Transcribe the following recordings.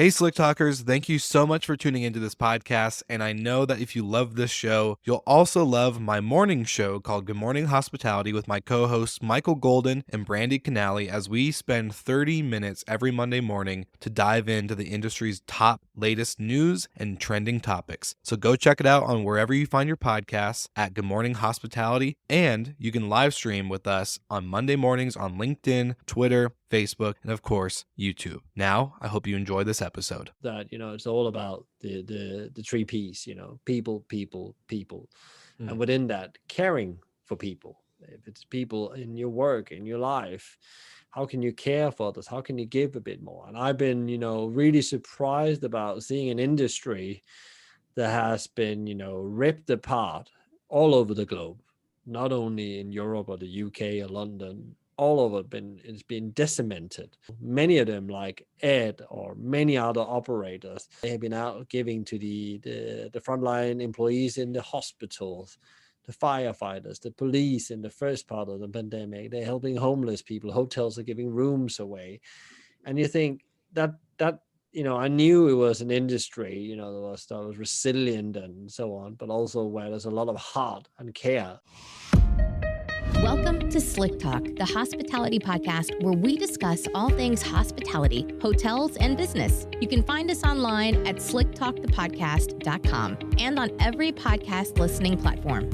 Hey, Slick Talkers, thank you so much for tuning into this podcast. And I know that if you love this show, you'll also love my morning show called Good Morning Hospitality with my co-hosts Michael Golden and Brandy Canali, as we spend 30 minutes every Monday morning to dive into the industry's top latest news and trending topics. So go check it out on wherever you find your podcasts at Good Morning Hospitality. And you can live stream with us on Monday mornings on LinkedIn, Twitter, Facebook, and of course, YouTube. Now, I hope you enjoy this episode. That it's all about the three P's, people, people, people, and within that, caring for people. If it's people in your work, in your life, how can you care for others? How can you give a bit more? And I've been, really surprised about seeing an industry that has been, ripped apart all over the globe, not only in Europe or the UK or London. All over it's been decimated. Many of them, like Ed or many other operators, they have been out giving to the frontline employees in the hospitals, the firefighters, the police in the first part of the pandemic. They're helping homeless people. Hotels are giving rooms away. And you think that I knew it was an industry, that was resilient and so on, but also where there's a lot of heart and care. Welcome to Slick Talk, the hospitality podcast where we discuss all things hospitality, hotels, and business. You can find us online at slicktalkthepodcast.com and on every podcast listening platform.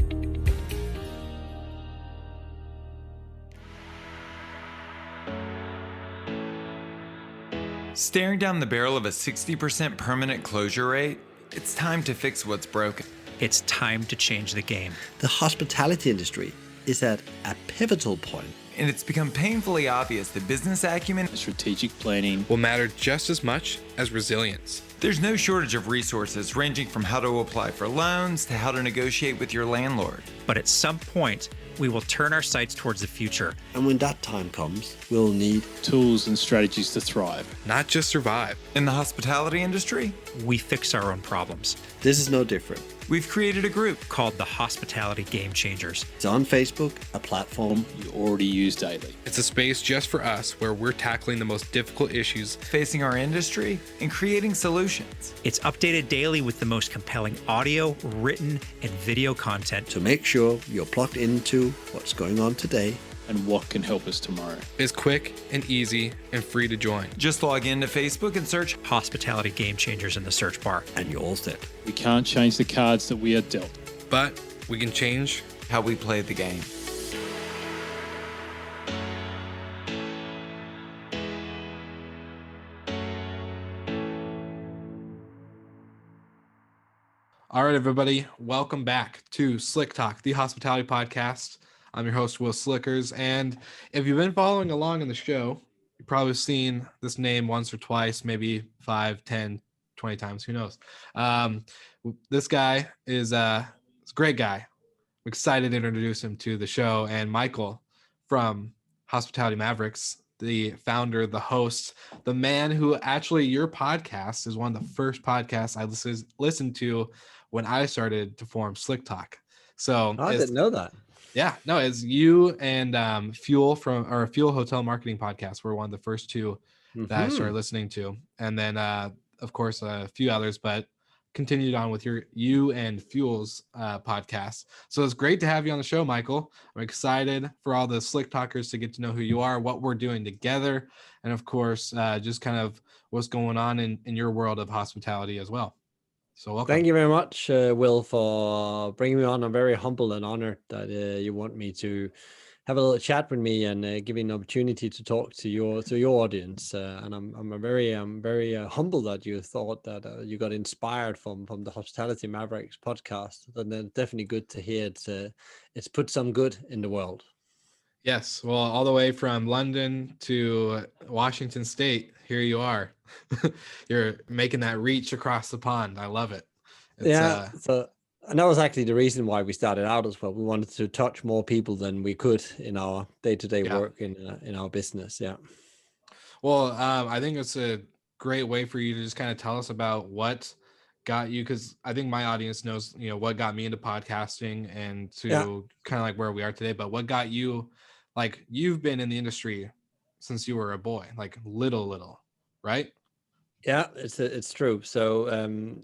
Staring down the barrel of a 60% permanent closure rate, it's time to fix what's broken. It's time to change the game. The hospitality industry is at a pivotal point. And it's become painfully obvious that business acumen, strategic planning will matter just as much as resilience. There's no shortage of resources ranging from how to apply for loans to how to negotiate with your landlord. But at some point, we will turn our sights towards the future. And when that time comes, we'll need tools and strategies to thrive, not just survive. In the hospitality industry, we fix our own problems. This is no different. We've created a group called the Hospitality Game Changers. It's on Facebook, a platform you already use daily. It's a space just for us where we're tackling the most difficult issues facing our industry and creating solutions. It's updated daily with the most compelling audio, written, and video content to make sure you're plugged into what's going on today and what can help us tomorrow. It's quick and easy and free to join. Just log into Facebook and search Hospitality Game Changers in the search bar. And you're all set. We can't change the cards that we are dealt, but we can change how we play the game. All right, everybody, welcome back to Slick Talk, the hospitality podcast. I'm your host, Will Slickers, and if you've been following along in the show, you've probably seen this name once or twice, maybe 5, 10, 20 times, who knows. This guy is a great guy. I'm excited to introduce him to the show, and Michael from Hospitality Mavericks, the founder, the host, the man who actually, your podcast is one of the first podcasts I listened to when I started to form Slick Talk. So I didn't know that. Yeah, no, it's you and Fuel Hotel Marketing Podcast were one of the first two that I started listening to. And then, of course, a few others, but continued on with you and Fuel's podcast. So it's great to have you on the show, Michael. I'm excited for all the Slick Talkers to get to know who you are, what we're doing together, and of course, just kind of what's going on in your world of hospitality as well. So welcome. Thank you very much, Will, for bringing me on. I'm very humbled and honored that you want me to have a little chat with me and give me an opportunity to talk to your audience. And I'm very humbled that you thought that you got inspired from the Hospitality Mavericks podcast. And then definitely good to hear it's put some good in the world. Yes, well, all the way from London to Washington State, here you are. You're making that reach across the pond. I love it. And that was actually the reason why we started out as well. We wanted to touch more people than we could in our day-to-day work in our business. Yeah. Well, I think it's a great way for you to just kind of tell us about what got you, because I think my audience knows, what got me into podcasting and to kind of like where we are today. But what got you, like, you've been in the industry since you were a boy, like little, right? Yeah, it's true. So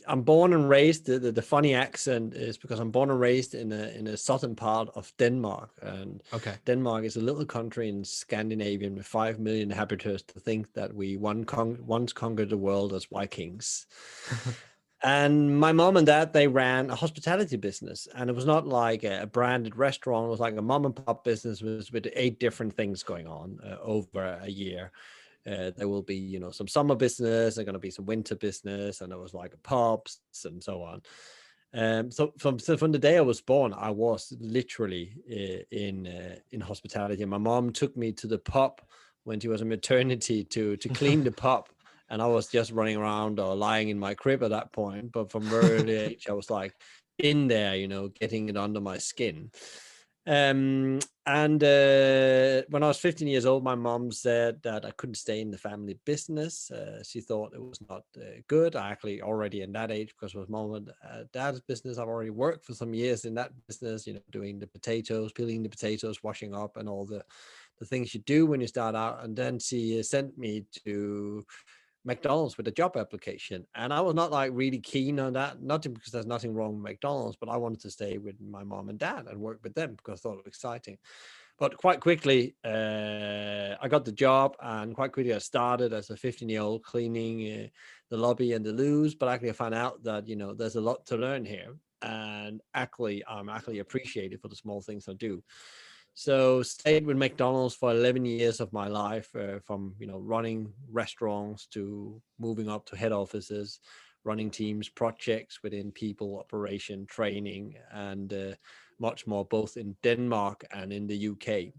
I'm born and raised. The funny accent is because I'm born and raised in a southern part of Denmark, and Okay. Denmark is a little country in Scandinavia with 5 million inhabitants. To think that we once conquered the world as Vikings. And my mom and dad, they ran a hospitality business, and it was not like a branded restaurant. It was like a mom and pop business with 8 different things going on over a year. There will be, some summer business, there's going to be some winter business, and there was like pubs and so on. So from the day I was born, I was literally in hospitality. And my mom took me to the pub when she was in maternity to clean the pub, and I was just running around or lying in my crib at that point. But from very early age, I was like in there, getting it under my skin. And when I was 15 years old, my mom said that I couldn't stay in the family business. She thought it was not good. I actually already in that age, because it was mom and dad's business, I've already worked for some years in that business, doing the potatoes, peeling the potatoes, washing up, and all the things you do when you start out. And then she sent me to McDonald's with a job application, and I was not like really keen on that, not because there's nothing wrong with McDonald's, but I wanted to stay with my mom and dad and work with them because I thought it was exciting. But quite quickly I got the job, and quite quickly I started as a 15-year-old cleaning the lobby and the loos. But actually I found out that there's a lot to learn here, and actually I'm actually appreciated for the small things I do. So stayed with McDonald's for 11 years of my life, from running restaurants to moving up to head offices, running teams, projects within people, operation, training, and much more, both in Denmark and in the UK.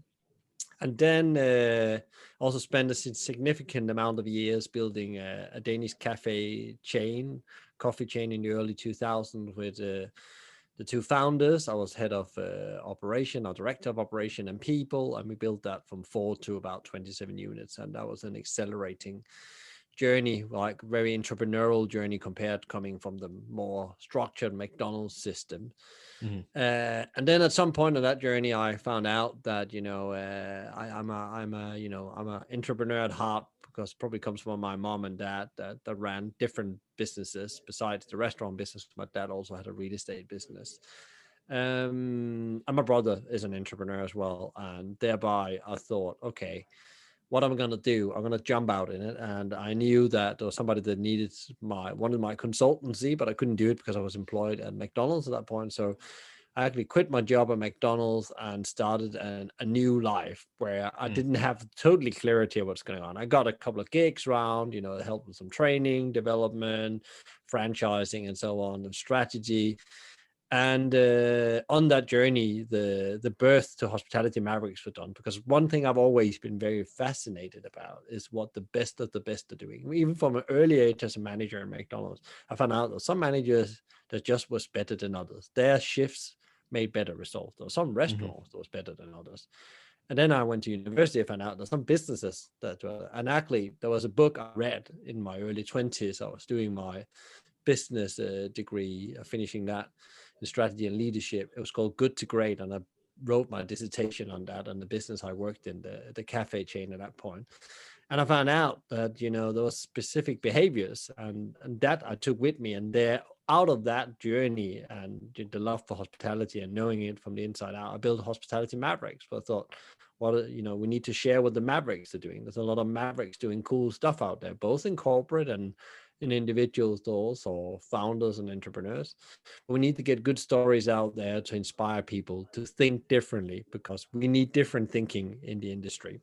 And then also spent a significant amount of years building a Danish coffee chain in the early 2000s with the 2 founders. I was head of operation, or director of operation and people, and we built that from 4 to about 27 units. And that was an accelerating journey, like very entrepreneurial journey, compared coming from the more structured McDonald's system. Mhm. And then at some point in that journey, I found out that I'm an entrepreneur at heart, because it probably comes from my mom and dad that ran different businesses besides the restaurant business. My dad also had a real estate business. And my brother is an entrepreneur as well. And thereby I thought, okay, what am I going to do? I'm going to jump out in it. And I knew that there was somebody that wanted my consultancy, but I couldn't do it because I was employed at McDonald's at that point. So I actually quit my job at McDonald's and started a new life where I didn't have totally clarity of what's going on. I got a couple of gigs around, help with some training, development, franchising, and so on, and strategy. And on that journey, the birth to Hospitality Mavericks was done, because one thing I've always been very fascinated about is what the best of the best are doing. Even from an early age as a manager at McDonald's, I found out that some managers that just was better than others. Their shifts made better results. Or some restaurants that was better than others. And then I went to university. I found out that some businesses that were, and actually there was a book I read in my early 20s. I was doing my business degree, finishing that in strategy and leadership. It was called Good to Great, and I wrote my dissertation on that, on the business I worked in, the cafe chain at that point. And I found out that those specific behaviors, and that I took with me, and there, out of that journey and the love for hospitality and knowing it from the inside out, I built Hospitality Mavericks. But I thought, we need to share what the Mavericks are doing. There's a lot of Mavericks doing cool stuff out there, both in corporate and in individual stores or founders and entrepreneurs. But we need to get good stories out there to inspire people to think differently, because we need different thinking in the industry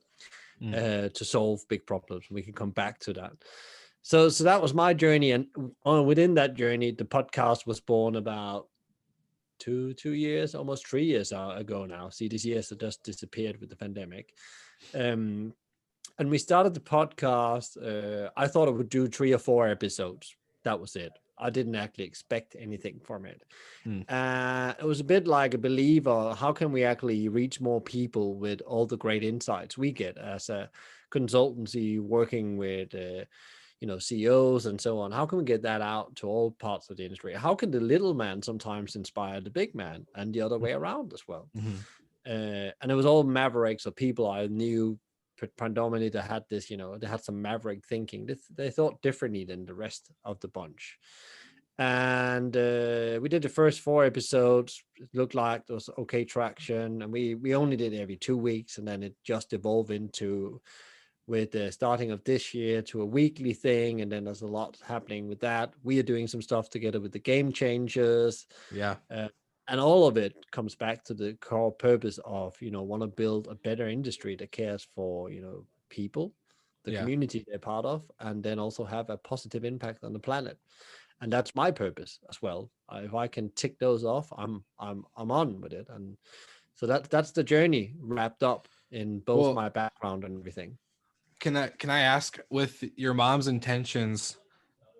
to solve big problems. We can come back to that. So that was my journey, and within that journey, the podcast was born about 2 years, almost 3 years ago now. See, this year has just disappeared with the pandemic. And we started the podcast. I thought I would do 3 or 4 episodes. That was it. I didn't actually expect anything from it. It was a bit like a belief, or how can we actually reach more people with all the great insights we get as a consultancy working with CEOs and so on. How can we get that out to all parts of the industry? How can the little man sometimes inspire the big man, and the other way around as well? And it was all Mavericks, or people I knew predominantly they had this, they had some maverick thinking. They thought differently than the rest of the bunch. And we did the first 4 episodes. It looked like there was okay traction, and we only did every 2 weeks, and then it just evolved into, with the starting of this year, to a weekly thing. And then there's a lot happening with that. We are doing some stuff together with the Game Changers. Yeah. And all of it comes back to the core purpose of, want to build a better industry that cares for, people, the Yeah. community they're part of, and then also have a positive impact on the planet. And that's my purpose as well. If I can tick those off, I'm on with it. And so that's the journey wrapped up in both Well, my background and everything. Can I ask, with your mom's intentions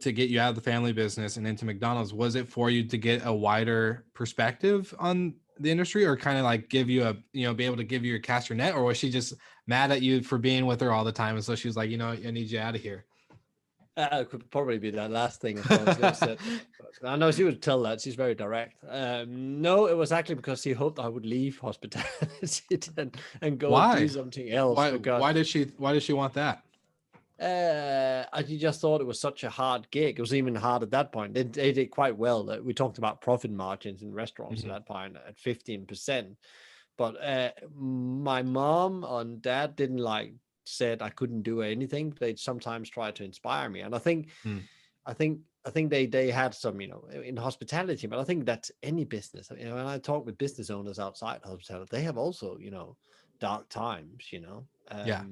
to get you out of the family business and into McDonald's, was it for you to get a wider perspective on the industry, or kind of like give you a, be able to give you a cast your net, or was she just mad at you for being with her all the time, and so she was like, I need you out of here? It could probably be that last thing as well. I know she would tell that. She's very direct. No, it was actually because she hoped I would leave hospitality and go Why? do something else. Why did she want that? I just thought it was such a hard gig. It was even hard at that point. They did quite well. We talked about profit margins in restaurants at that point at 15%. But my mom and dad didn't said I couldn't do anything. They'd sometimes try to inspire me. And I think they had some, in hospitality, but I think that's any business. When I talk with business owners outside hospitality, they have also, dark times, Yeah.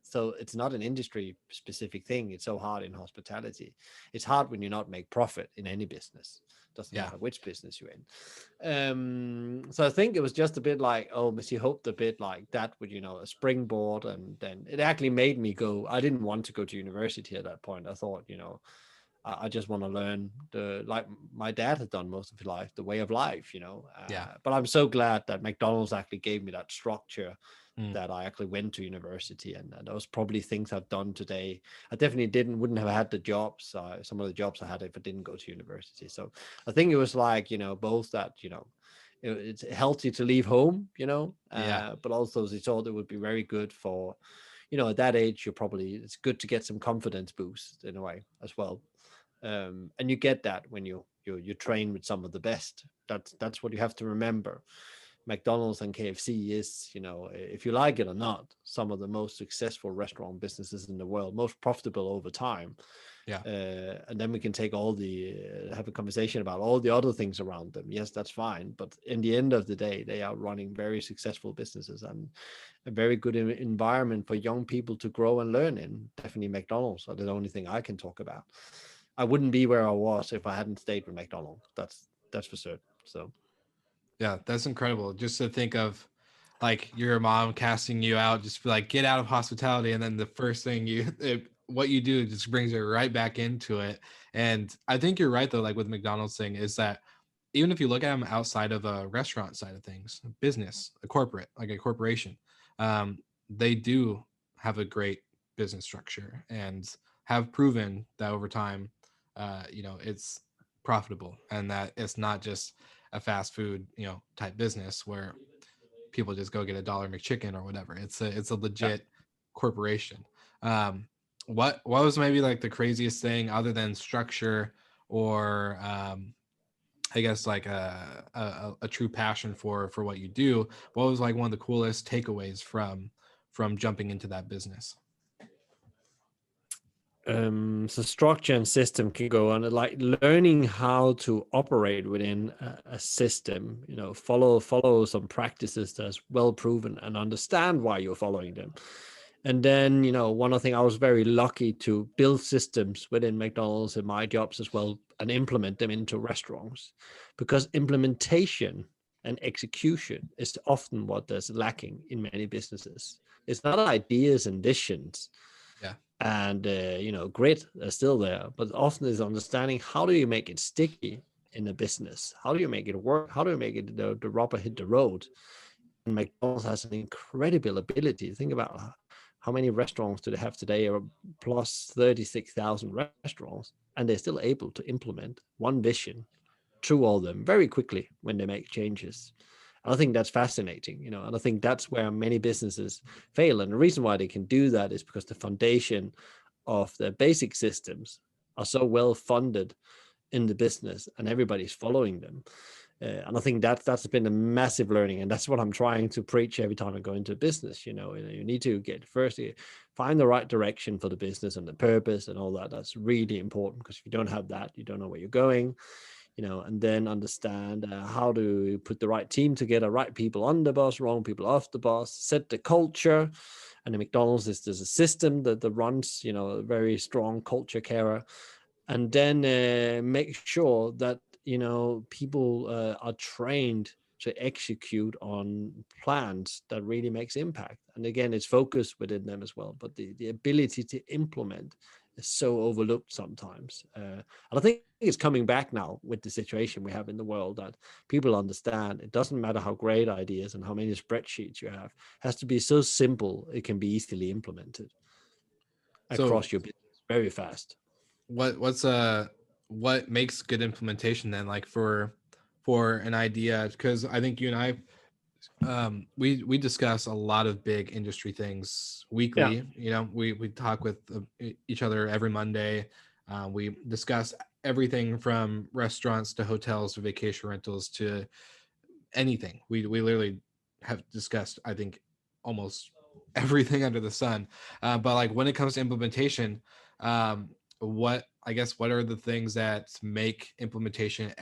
So it's not an industry specific thing. It's so hard in hospitality. It's hard when you not make profit in any business. Doesn't matter which business you're in. So I think it was just a bit like, she hoped a bit like that would, a springboard. And then it actually made me go. I didn't want to go to university at that point. I thought, I just want to learn like my dad had done most of his life, the way of life, But I'm so glad that McDonald's actually gave me that structure, that I actually went to university, and those probably things I've done today. I definitely wouldn't have had the jobs, some of the jobs I had, if I didn't go to university. So I think it was like, both that, it's healthy to leave home, but also they thought it would be very good for, at that age, it's good to get some confidence boost in a way as well. And you get that when you train with some of the best. That's what you have to remember. McDonald's and KFC is, if you like it or not, some of the most successful restaurant businesses in the world, most profitable over time. Yeah. And then we can take have a conversation about all the other things around them. Yes, that's fine. But in the end of the day, they are running very successful businesses and a very good environment for young people to grow and learn in. Definitely McDonald's are the only thing I can talk about. I wouldn't be where I was if I hadn't stayed with McDonald's. That's for certain. So. Yeah, that's incredible. Just to think of, like, your mom casting you out, just be like, get out of hospitality, and then the first thing what you do just brings her right back into it. And I think you're right though, like with McDonald's thing, is that even if you look at them outside of a restaurant side of things, business, a corporate, like a corporation, they do have a great business structure and have proven that over time, it's profitable, and that it's not just a fast food, type business where people just go get a $1 McChicken or whatever. It's a legit corporation. What was maybe like the craziest thing, other than structure, or I guess like a true passion for what you do? What was like one of the coolest takeaways from jumping into that business? So structure and system can go on, like learning how to operate within a system, follow some practices that's well proven and understand why you're following them. And then, one thing, I was very lucky to build systems within McDonald's in my jobs as well and implement them into restaurants, because implementation and execution is often what is lacking in many businesses. It's not ideas and visions. Yeah. And grit is still there, but often is understanding, how do you make it sticky in a business? How do you make it work? How do you make it the rubber hit the road? And McDonald's has an incredible ability. Think about how many restaurants do they have today, or plus 36,000 restaurants, and they're still able to implement one vision through all of them very quickly when they make changes. And I think that's fascinating, you know, and I think that's where many businesses fail. And the reason why they can do that is because the foundation of the basic systems are so well funded in the business and everybody's following them. And I think that's been a massive learning, and that's what I'm trying to preach every time I go into business. You know, you need to get first find the right direction for the business and the purpose and all that. That's really important, because if you don't have that, you don't know where you're going. You know, and then understand how to put the right team together, right people on the bus, wrong people off the bus, set the culture. And in McDonald's, there's a system that runs, you know, a very strong culture carer, and then make sure that, you know, people are trained to execute on plans that really makes impact. And again, it's focused within them as well, but the ability to implement is so overlooked sometimes. And I think it's coming back now with the situation we have in the world, that people understand it doesn't matter how great ideas and how many spreadsheets you have, it has to be so simple it can be easily implemented across your business very fast. What makes good implementation then, like for an idea? Because I think you and I we discuss a lot of big industry things weekly. You know, we talk with each other every Monday. We discuss everything from restaurants to hotels to vacation rentals to anything. We literally have discussed, I think, almost everything under the sun. But like when it comes to implementation, what are the things that make implementation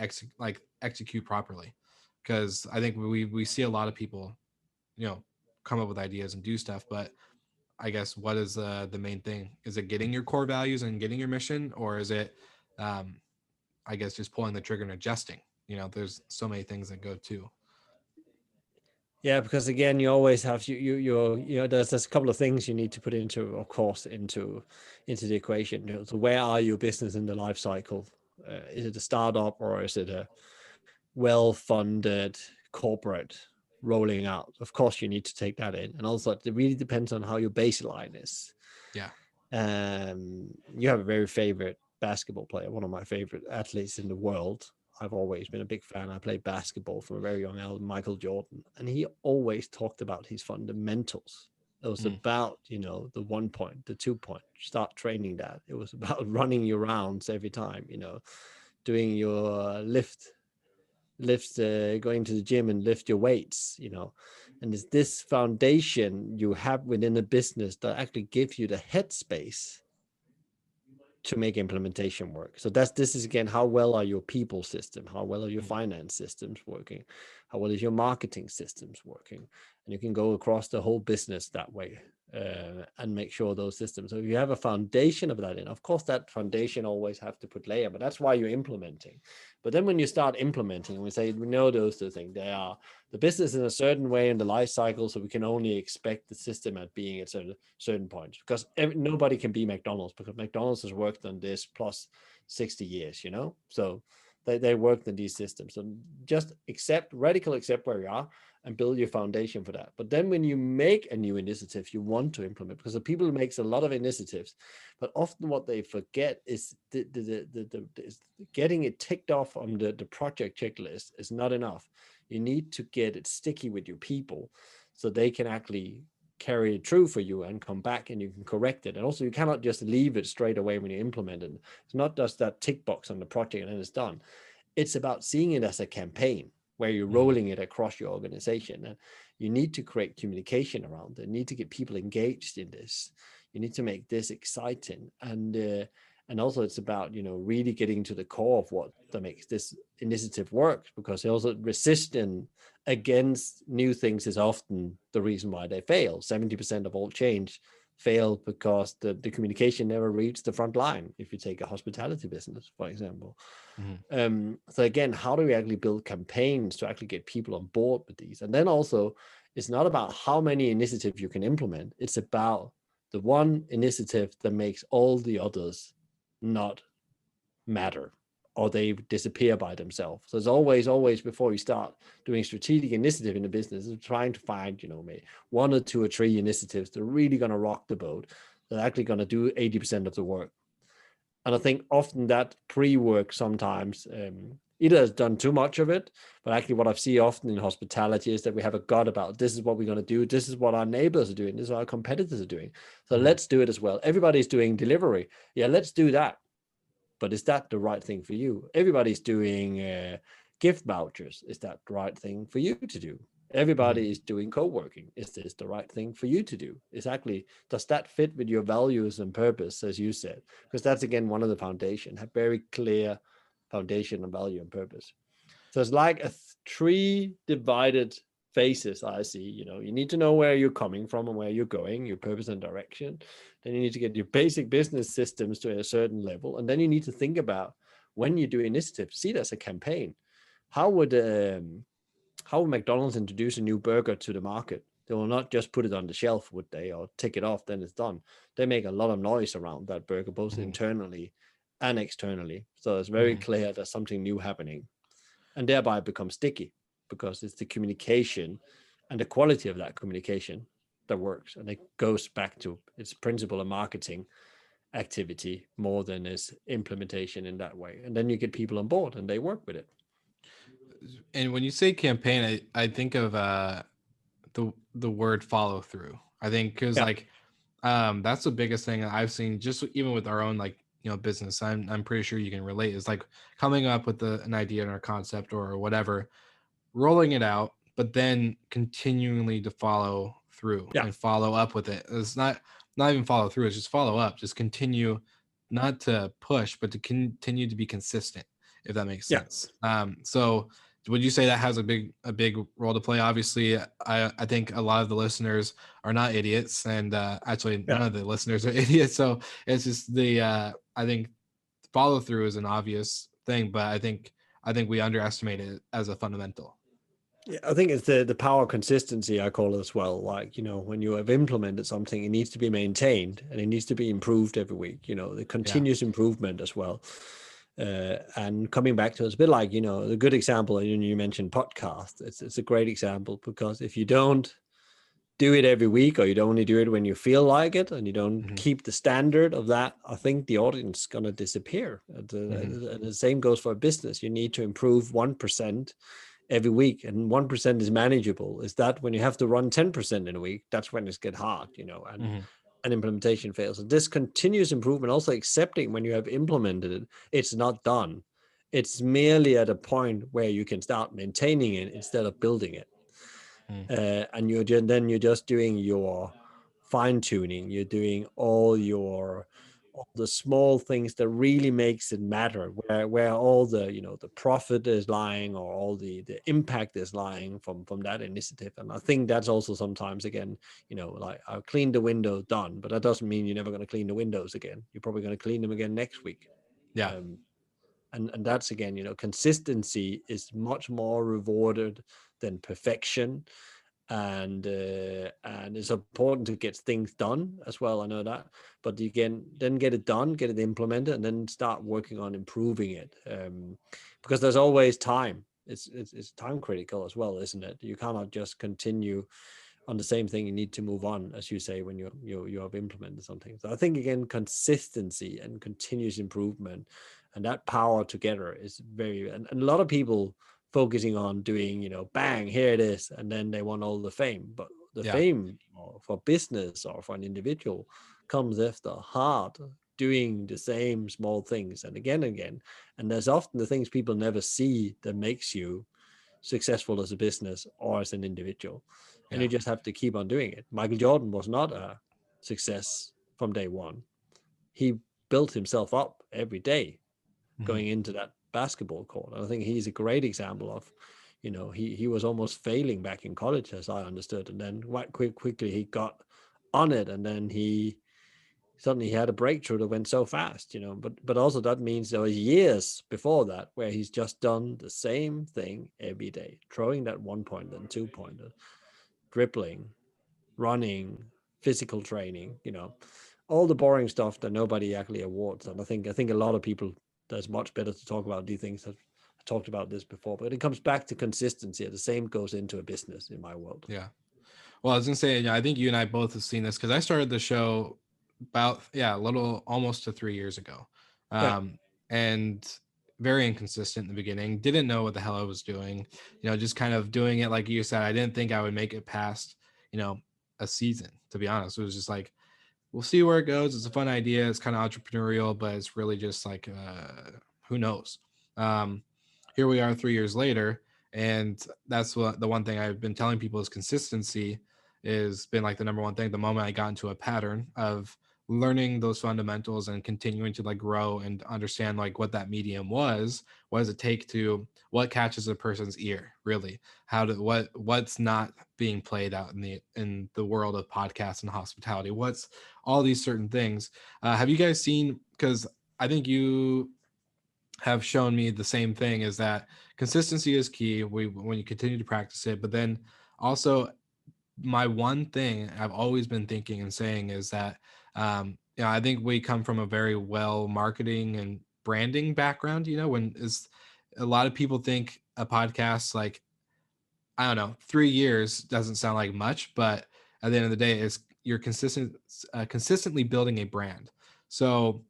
execute properly? Because I think we see a lot of people, you know, come up with ideas and do stuff, but I guess what is the main thing? Is it getting your core values and getting your mission, or is it I guess just pulling the trigger and adjusting? You know, there's so many things that go too. Yeah, because again, you always have you know, there's a couple of things you need to put into, of course, into the equation. You know, so where are your business in the life cycle? Is it a startup, or is it a well-funded corporate rolling out? Of course, you need to take that in, and also it really depends on how your baseline is. Yeah. You have a very favorite basketball player, one of my favorite athletes in the world. I've always been a big fan. I played basketball from a very young age, Michael Jordan, and he always talked about his fundamentals. It was about, you know, the 1 point, the 2 point, start training that. It was about running your rounds every time, you know, doing your lifts, going to the gym and lift your weights, you know. And it's this foundation you have within a business that actually gives you the headspace to make implementation work. So this is again, how well are your people system? How well are your finance systems working? How well is your marketing systems working? And you can go across the whole business that way, and make sure those systems. So if you have a foundation of that in, of course, that foundation always have to put layer, but that's why you're implementing. But then when you start implementing, we say, we know those two things. They are the business in a certain way in the life cycle, so we can only expect the system at being at certain points, because nobody can be McDonald's, because McDonald's has worked on this plus 60 years, you know? So they worked in these systems. So just radically accept where you are and build your foundation for that. But then when you make a new initiative, you want to implement, because the people who makes a lot of initiatives, but often what they forget is getting it ticked off on the project checklist is not enough. You need to get it sticky with your people so they can actually carry it through for you and come back and you can correct it. And also you cannot just leave it straight away when you implement it. It's not just that tick box on the project and then it's done. It's about seeing it as a campaign where you're rolling it across your organization, and you need to create communication around it. You need to get people engaged in this. You need to make this exciting, and also it's about, you know, really getting to the core of what that makes this initiative work, because also resistance against new things is often the reason why they fail. 70% of all change fail because the communication never reached the front line. If you take a hospitality business, for example. So again, how do we actually build campaigns to actually get people on board with these? And then also, it's not about how many initiatives you can implement. It's about the one initiative that makes all the others not matter, or they disappear by themselves. So it's always before you start doing strategic initiative in the business, is trying to find, you know, maybe 1 or 2 or 3 initiatives that are really going to rock the boat, that are actually going to do 80% of the work. And I think often that pre-work sometimes either has done too much of it, but actually what I've seen often in hospitality is that we have a gut about this is what we're going to do. This is what our neighbors are doing. This is what our competitors are doing. So let's do it as well. Everybody's doing delivery. Yeah, let's do that. But is that the right thing for you? Everybody's doing gift vouchers. Is that the right thing for you to do? Everybody is doing co-working. Is this the right thing for you to do? Exactly. Does that fit with your values and purpose, as you said? Because that's, again, one of the foundation, have very clear foundation of value and purpose. So it's like a three divided phases I see. You need to know where you're coming from and where you're going, your purpose and direction. Then you need to get your basic business systems to a certain level. And then you need to think about, when you do initiatives, see it as a campaign. How would McDonald's introduce a new burger to the market? They will not just put it on the shelf, would they, or take it off, then it's done. They make a lot of noise around that burger, both internally and externally. So it's very clear there's something new happening. And thereby it becomes sticky, because it's the communication and the quality of that communication that works. And it goes back to its principle of marketing activity more than its implementation in that way. And then you get people on board and they work with it. And when you say campaign, I think of the word follow through. I think because that's the biggest thing I've seen, just even with our own business. I'm pretty sure you can relate. Is like coming up with an idea or a concept or whatever, rolling it out, but then continually to follow through and follow up with it. It's not even follow through. It's just follow up. Just continue, not to push, but to continue to be consistent, if that makes sense. So would you say that has a big role to play? Obviously, I think a lot of the listeners are not idiots, and actually none of the listeners are idiots. So it's just I think follow through is an obvious thing, but I think we underestimate it as a fundamental. Yeah, I think it's the power of consistency, I call it as well. Like, when you have implemented something, it needs to be maintained and it needs to be improved every week, the continuous improvement as well. And coming back to, it's a bit like, the good example, you mentioned podcast. It's a great example, because if you don't do it every week, or you don't only do it when you feel like it, and you don't keep the standard of that, I think the audience is going to disappear. And the same goes for a business. You need to improve 1% every week, and 1% is manageable. Is that when you have to run 10% in a week, that's when it's get hard, and implementation fails. And this continuous improvement, also accepting when you have implemented it, it's not done. It's merely at a point where you can start maintaining it instead of building it. And you're just doing your fine tuning. You're doing all the small things that really makes it matter, where all the the profit is lying, or all the impact is lying from that initiative. And I think that's also sometimes, again, like, I'll clean the window, done, but that doesn't mean you're never going to clean the windows again. You're probably going to clean them again next week. And that's, again, consistency is much more rewarded than perfection. And it's important to get things done as well. I know that, but you can then get it done, get it implemented, and then start working on improving it. Because there's always time. It's time critical as well, isn't it? You cannot just continue on the same thing. You need to move on, as you say, when you have implemented something. So I think, again, consistency and continuous improvement, and that power together is very. And a lot of people focusing on doing, bang, here it is, and then they want all the fame. But the fame for business or for an individual comes after hard doing the same small things and again. And there's often the things people never see that makes you successful as a business or as an individual. And you just have to keep on doing it. Michael Jordan was not a success from day one. He built himself up every day going into that basketball court. And I think he's a great example of, he was almost failing back in college, as I understood, and then quite quickly he got on it, and then he suddenly had a breakthrough that went so fast, but also that means there was years before that where he's just done the same thing every day, throwing that 1-pointer and 2-pointer, dribbling, running, physical training, all the boring stuff that nobody actually awards. And I think a lot of people, that's much better to talk about these things. I've talked about this before, but it comes back to consistency. The same goes into a business in my world. Yeah. Well, I was gonna say, I think you and I both have seen this, because I started the show about a little almost to 3 years ago. And very inconsistent in the beginning, didn't know what the hell I was doing, just kind of doing it. Like you said, I didn't think I would make it past, a season, to be honest. It was just like, we'll see where it goes. It's a fun idea. It's kind of entrepreneurial, but it's really just like, who knows? Here we are 3 years later. And that's what the one thing I've been telling people is consistency is been like the number one thing. The moment I got into a pattern of learning those fundamentals and continuing to like grow and understand like what that medium was, what does it take to, what catches a person's ear, really, what's not being played out in the world of podcasts and hospitality, what's all these certain things. Have you guys seen, because I think you have shown me the same thing, is that consistency is key when you continue to practice it. But then also, my one thing I've always been thinking and saying is that I think we come from a very well marketing and branding background. When is a lot of people think a podcast, like, I don't know, 3 years doesn't sound like much, but at the end of the day, is you're consistently building a brand. So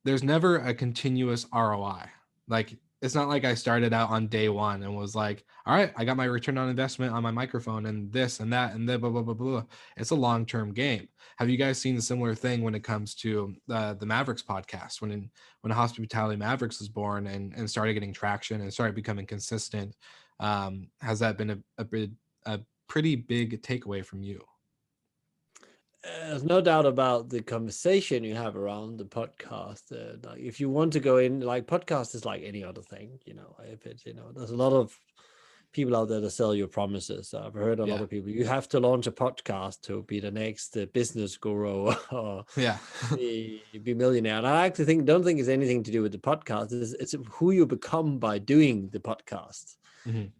there's never a continuous ROI. Like, it's not like I started out on day one and was like, all right, I got my return on investment on my microphone and this and that and then blah, blah, blah, blah. It's a long-term game. Have you guys seen a similar thing when it comes to the Mavericks podcast? When Hospitality Mavericks was born and started getting traction and started becoming consistent, has that been a pretty big takeaway from you? There's no doubt about the conversation you have around the podcast. Like, if you want to go in, like, podcast is like any other thing, if it's, there's a lot of people out there that sell you promises. I've heard a lot of people, you have to launch a podcast to be the next business guru or be millionaire. And I actually don't think it's anything to do with the podcast. It's who you become by doing the podcast.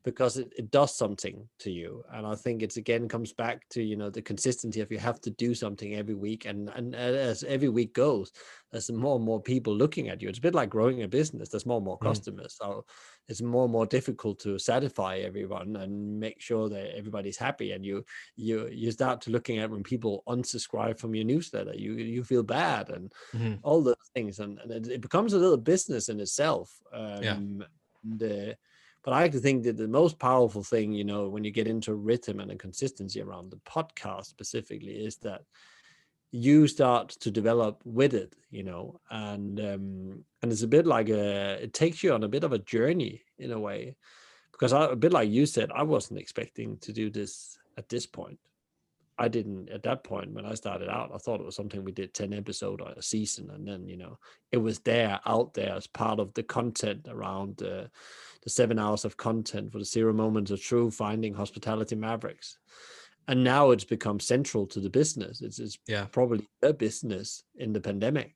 Because it does something to you. And I think it's, again, comes back to, the consistency of you have to do something every week. And as every week goes, there's more and more people looking at you. It's a bit like growing a business. There's more and more customers. So it's more and more difficult to satisfy everyone and make sure that everybody's happy. And you start to looking at when people unsubscribe from your newsletter, you feel bad and all those things. And it becomes a little business in itself. But I actually think that the most powerful thing, when you get into rhythm and a consistency around the podcast specifically, is that you start to develop with it, and it's a bit like it takes you on a bit of a journey in a way, because a bit like you said, I wasn't expecting to do this at this point. I didn't at that point when I started out. I thought it was something we did 10 episodes a season, and then it was out there as part of the content around the 7 hours of content for the 0 moments of truth, finding Hospitality Mavericks, and now it's become central to the business. It's probably the business in the pandemic.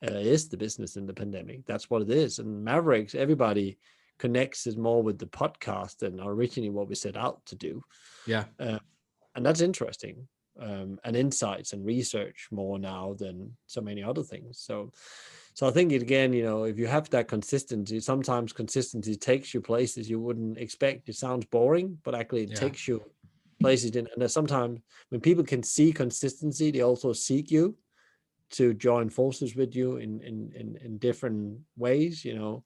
Is the business in the pandemic. That's what it is. And Mavericks, everybody connects it more with the podcast than originally what we set out to do. And that's interesting, and insights and research more now than so many other things. So I think again, if you have that consistency, sometimes consistency takes you places you wouldn't expect. It sounds boring, but actually it takes you places. And there's sometimes when people can see consistency, they also seek you to join forces with you in different ways. You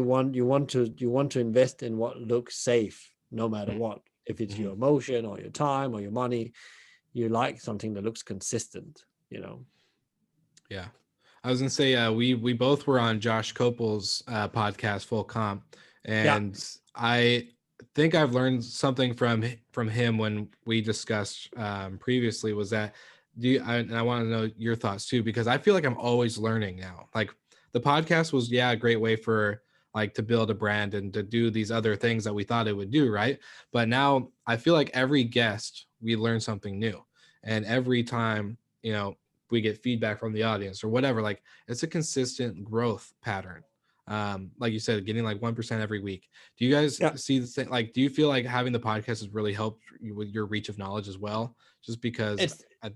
want to invest in what looks safe, no matter what. If it's your emotion or your time or your money, you like something that looks consistent, Yeah. I was going to say, we both were on Josh Kopel's podcast, Full Comp. And I think I've learned something from him when we discussed previously, was that, and I want to know your thoughts too, because I feel like I'm always learning now. Like, the podcast was, a great way for like to build a brand and to do these other things that we thought it would do, right? But now I feel like every guest, we learn something new. And every time, we get feedback from the audience or whatever, like, it's a consistent growth pattern. Like you said, getting like 1% every week. Do you guys see the same? Like, do you feel like having the podcast has really helped you with your reach of knowledge as well? Just because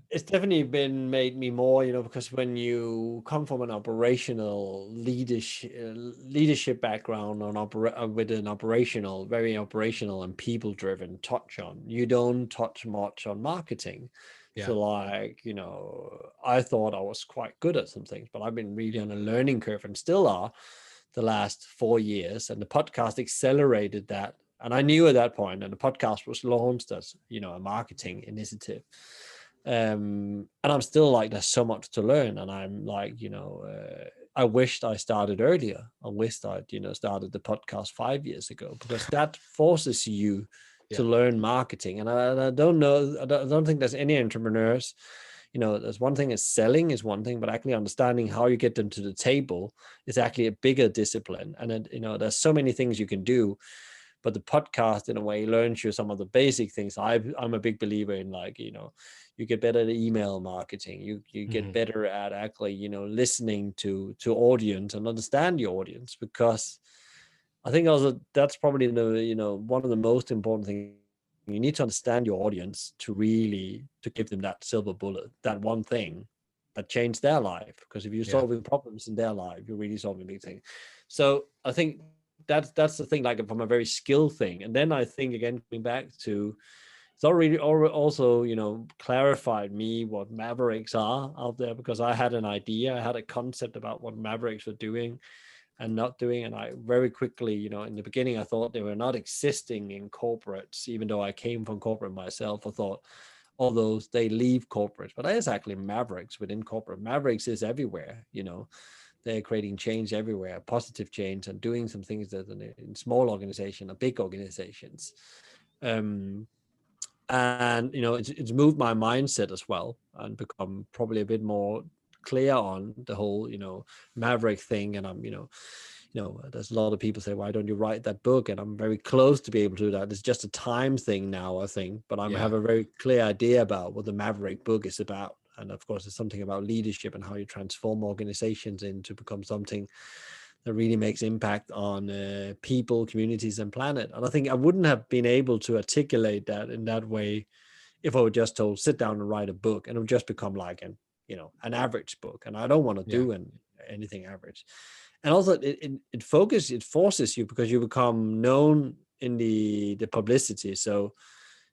it's definitely made me more, because when you come from an operational leadership background with an very operational and people driven touch on, you don't touch much on marketing. So like, I thought I was quite good at some things, but I've been really on a learning curve and still are, the last 4 years, and the podcast accelerated that. And I knew at that point, and the podcast was launched as, you know, a marketing initiative. And I'm still like, there's so much to learn. And I'm like, you know, I wished I started earlier. I wished I'd, you know, started the podcast 5 years ago, because that forces you to learn marketing. And I don't know, I don't think there's any entrepreneurs, you know, there's one thing is selling is one thing, but actually understanding how you get them to the table is actually a bigger discipline. And it, you know, there's so many things you can do, but the podcast in a way learns you some of the basic things. I'm a big believer in, like, you know, you get better at email marketing. You get better at actually, you know, listening to audience and understand your audience, because I think also that's probably the, you know, one of the most important things. You need to understand your audience to really, to give them that silver bullet, that one thing that changed their life. Because if you're solving problems in their life, you're really solving big things. So I think that's the thing, like from a very skill thing. And then I think, again, coming back to, it's already also, you know, clarified me what Mavericks are out there, because I had an idea, I had a concept about what Mavericks were doing and not doing. And I very quickly, you know, in the beginning, I thought they were not existing in corporates, even though I came from corporate myself. I thought, although they leave corporates, but there's actually Mavericks within corporate. Mavericks is everywhere, you know, they're creating change everywhere, positive change, and doing some things that in small organizations or big organizations. And, you know, it's moved my mindset as well, and become probably a bit more clear on the whole, you know, Maverick thing. And I'm, you know, there's a lot of people say, why don't you write that book? And I'm very close to be able to do that. It's just a time thing now, I think, but I have a very clear idea about what the Maverick book is about. And of course, it's something about leadership and how you transform organizations into become something that really makes impact on people, communities, and planet. And I think I wouldn't have been able to articulate that in that way if I were just told, sit down and write a book, and it would just become like an, you know, an average book. And I don't want to do anything average. And also it forces you, because you become known in the publicity. So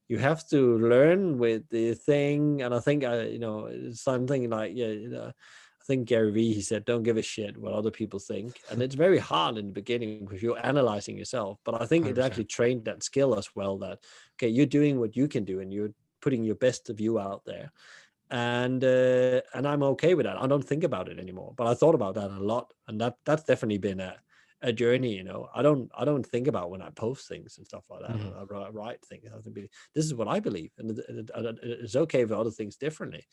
you have to learn with the thing. And I think, you know, it's something like, you know, I think Gary Vee, he said, don't give a shit what other people think. And it's very hard in the beginning because you're analyzing yourself. But I think 100%. it actually trained that skill as well, that, okay, you're doing what you can do and you're putting your best of you out there. And I'm okay with that. I don't think about it anymore, but I thought about that a lot. And that's definitely been a journey, you know. I don't think about when I post things and stuff like that. I write things. I think this is what I believe, and it's okay for other things differently.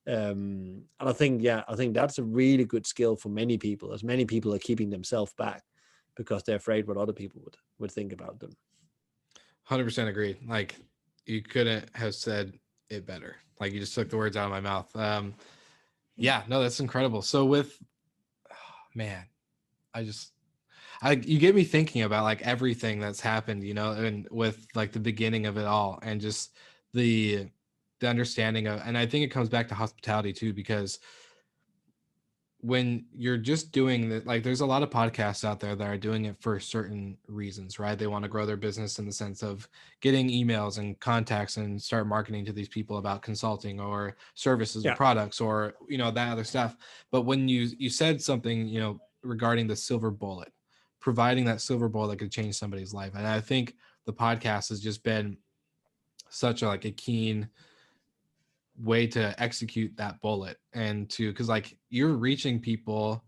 And I think that's a really good skill for many people, as many people are keeping themselves back because they're afraid what other people would think about them. 100% agreed. Like, you couldn't have said it better. Like, you just took the words out of my mouth. Yeah, no, that's incredible. So with, man, you get me thinking about like everything that's happened, you know, and with like the beginning of it all, and just the understanding of, and I think it comes back to hospitality too, because when you're just doing that, like, there's a lot of podcasts out there that are doing it for certain reasons, right? They want to grow their business in the sense of getting emails and contacts and start marketing to these people about consulting or services or products, or, you know, that other stuff. But when you said something, you know, regarding the silver bullet, providing that silver bullet that could change somebody's life. And I think the podcast has just been such a, like, a keen way to execute that bullet, and to, because like you're reaching people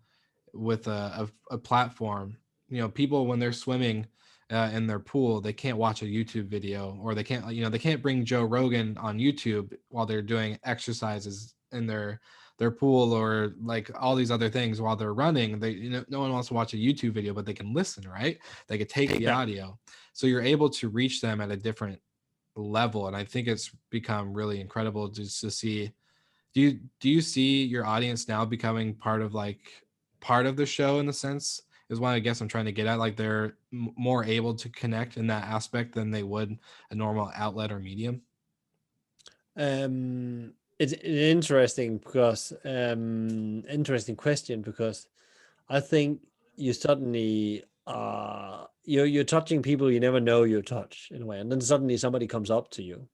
with a platform. You know, people when they're swimming in their pool, they can't watch a YouTube video, or they can't, you know, they can't bring Joe Rogan on YouTube while they're doing exercises in their pool, or like all these other things while they're running. They, you know, no one wants to watch a YouTube video, but they can listen, right? They could take the audio, so you're able to reach them at a different level. And I think it's become really incredible just to see. Do you see your audience now becoming part of the show, in the sense, is what I guess I'm trying to get at, like they're more able to connect in that aspect than they would a normal outlet or medium? It's interesting because interesting question, because I think you suddenly you're touching people you never know you touch, in a way, and then suddenly somebody comes up to you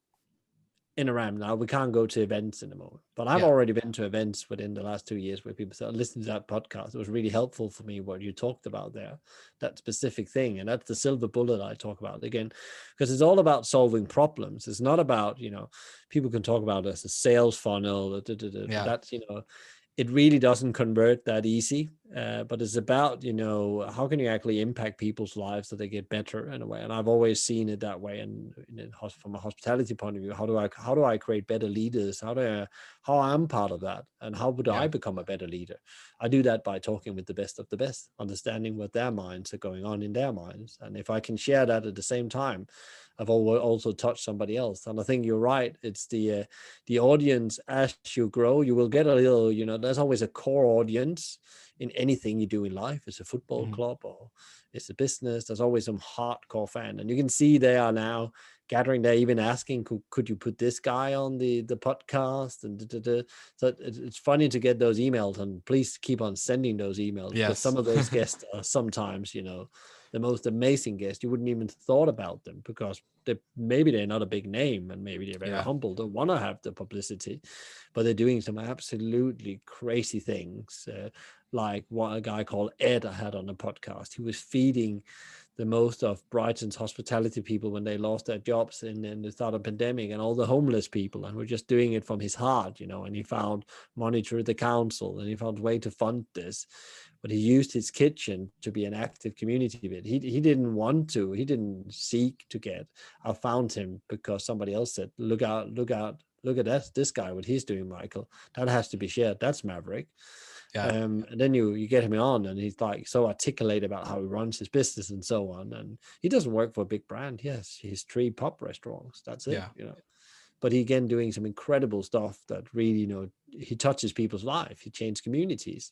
in around now. We can't go to events anymore, but I've Yeah. already been to events within the last 2 years where people said, listen to that podcast. It was really helpful for me what you talked about there, that specific thing. And that's the silver bullet I talk about again, because it's all about solving problems. It's not about, people can talk about it as a sales funnel, but that's, it really doesn't convert that easy. But it's about, how can you actually impact people's lives so they get better in a way? And I've always seen it that way. And from a hospitality point of view, how do I create better leaders? How I'm part of that, and how would I become a better leader? I do that by talking with the best of the best, understanding what their minds are going on in their minds, and if I can share that at the same time, I've also touched somebody else. And I think you're right. It's the audience. As you grow, you will get a little, there's always a core audience in anything you do in life. It's a football club or it's a business. There's always some hardcore fan, and you can see they are now gathering. They're even asking, could you put this guy on the podcast? And so it's funny to get those emails, and please keep on sending those emails, because some of those guests are sometimes, the most amazing guests. You wouldn't even thought about them because maybe they're not a big name, and maybe they're very humble, don't want to have the publicity, but they're doing some absolutely crazy things. Like what a guy called Ed I had on the podcast. He was feeding the most of Brighton's hospitality people when they lost their jobs in the start of pandemic, and all the homeless people, and we're just doing it from his heart, and he found money through the council, and he found a way to fund this. But he used his kitchen to be an active community bit. He didn't want to, he didn't seek to get. I found him because somebody else said, look at this guy, what he's doing, Michael. That has to be shared. That's Maverick. And then you get him on, and he's like so articulate about how he runs his business and so on. And he doesn't work for a big brand. Yes, he's 3 pub restaurants. That's it. But he again doing some incredible stuff that really, he touches people's life. He changed communities.